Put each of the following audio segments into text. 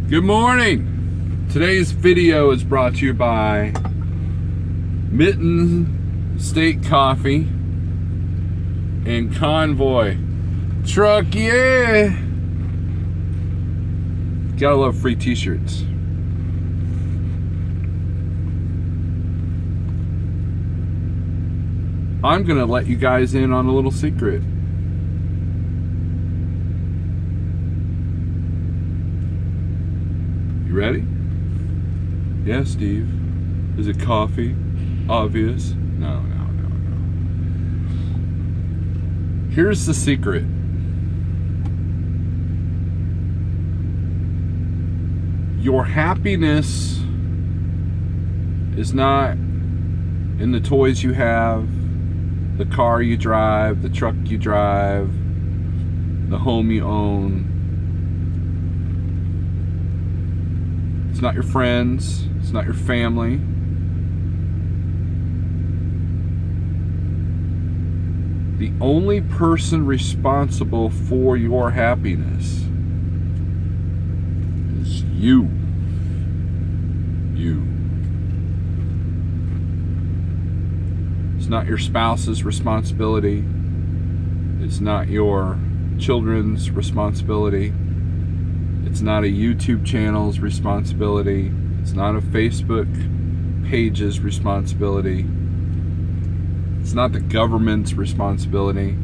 Good morning. Today's video is brought to you by Mitten State Coffee and Convoy Truck. Yeah, gotta love free t-shirts. I'm gonna let you guys in on a little secret. You ready? Yeah, Steve. Is it coffee? Obvious. No. Here's the secret. Your happiness is not in the toys you have, the car you drive, the truck you drive, the home you own. It's not your friends. It's not your family. The only person responsible for your happiness is you. You. It's not your spouse's responsibility. It's not your children's responsibility. It's not a YouTube channel's responsibility. It's not a Facebook page's responsibility. It's not the government's responsibility.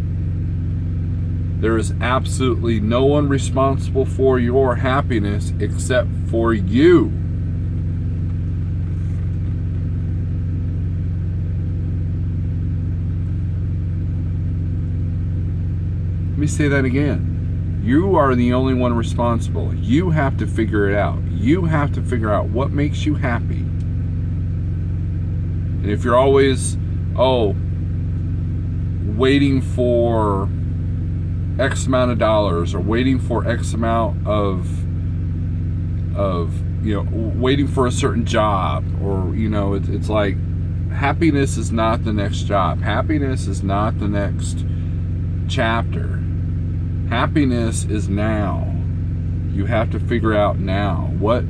There is absolutely no one responsible for your happiness except for you. Let me say that again. You are the only one responsible. You have to figure it out. You have to figure out what makes you happy. And if you're always, waiting for X amount of dollars, or waiting for X amount of waiting for a certain job, or, it's like happiness is not the next job. Happiness is not the next chapter. Happiness is now. You have to figure out now what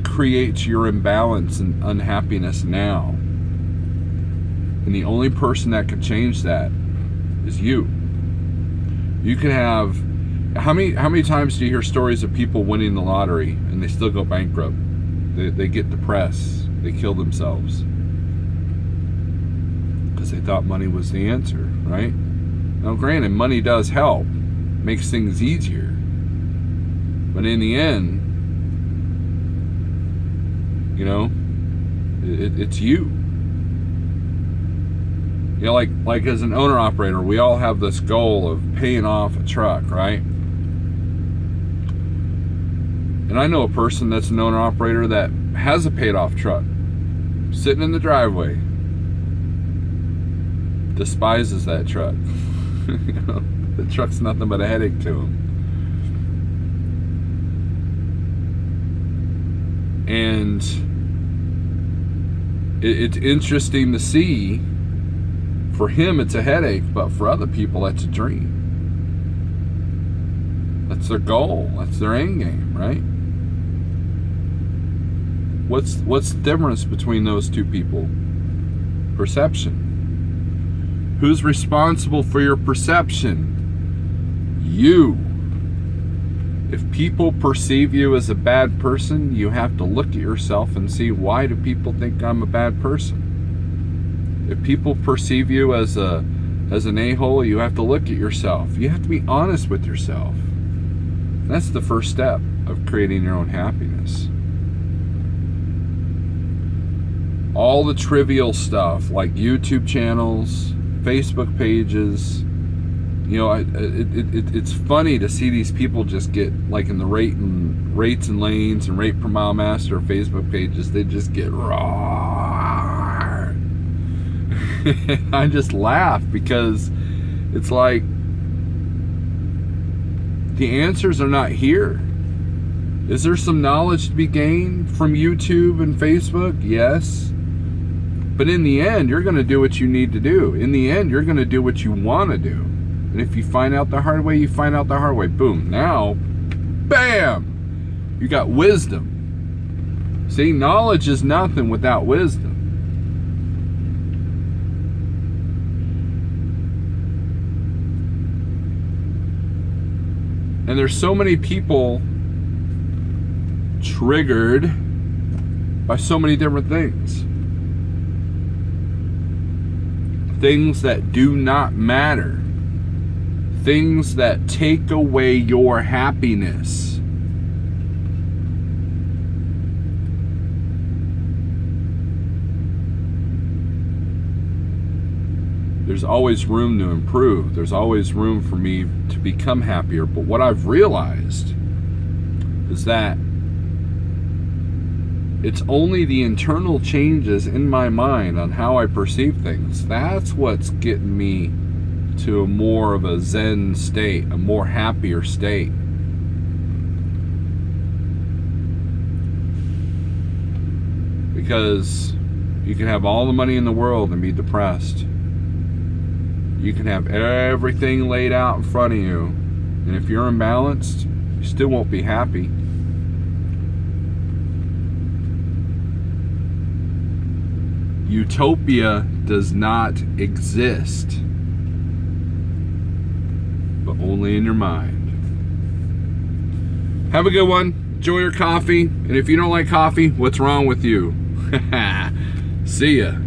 creates your imbalance and unhappiness now. And the only person that can change that is you. You can have how many times do you hear stories of people winning the lottery and they still go bankrupt? They get depressed. They kill themselves because they thought money was the answer, right? Now, granted, money does help, makes things easier, but in the end, it's you. Like as an owner operator, we all have this goal of paying off a truck, right? And I know a person that's an owner operator that has a paid off truck sitting in the driveway, despises that truck. The truck's nothing but a headache to him. And it's interesting to see. For him, it's a headache, but for other people, that's a dream. That's their goal. That's their end game, right? What's the difference between those two people? Perception. Who's responsible for your perception? You. If people perceive you as a bad person, you have to look at yourself and see, why do people think I'm a bad person? If people perceive you as an a-hole, you have to look at yourself. You have to be honest with yourself. And that's the first step of creating your own happiness. All the trivial stuff like YouTube channels, Facebook pages, it's funny to see these people just get, like, in the rates and lanes and rate per mile master Facebook pages, they just get raw. I just laugh because it's like the answers are not here. Is there some knowledge to be gained from YouTube and Facebook? Yes. But in the end, you're going to do what you need to do. In the end, you're going to do what you want to do. And if you find out the hard way, you find out the hard way. Boom. Now, bam! You got wisdom. See, knowledge is nothing without wisdom. And there's so many people triggered by so many different things. Things that do not matter. Things that take away your happiness. There's always room to improve. There's always room for me to become happier. But what I've realized is that it's only the internal changes in my mind on how I perceive things. That's what's getting me to a more of a Zen state, a more happier state. Because you can have all the money in the world and be depressed. You can have everything laid out in front of you, and if you're imbalanced, you still won't be happy. Utopia does not exist, but only in your mind. Have a good one. Enjoy your coffee. And if you don't like coffee, what's wrong with you? See ya.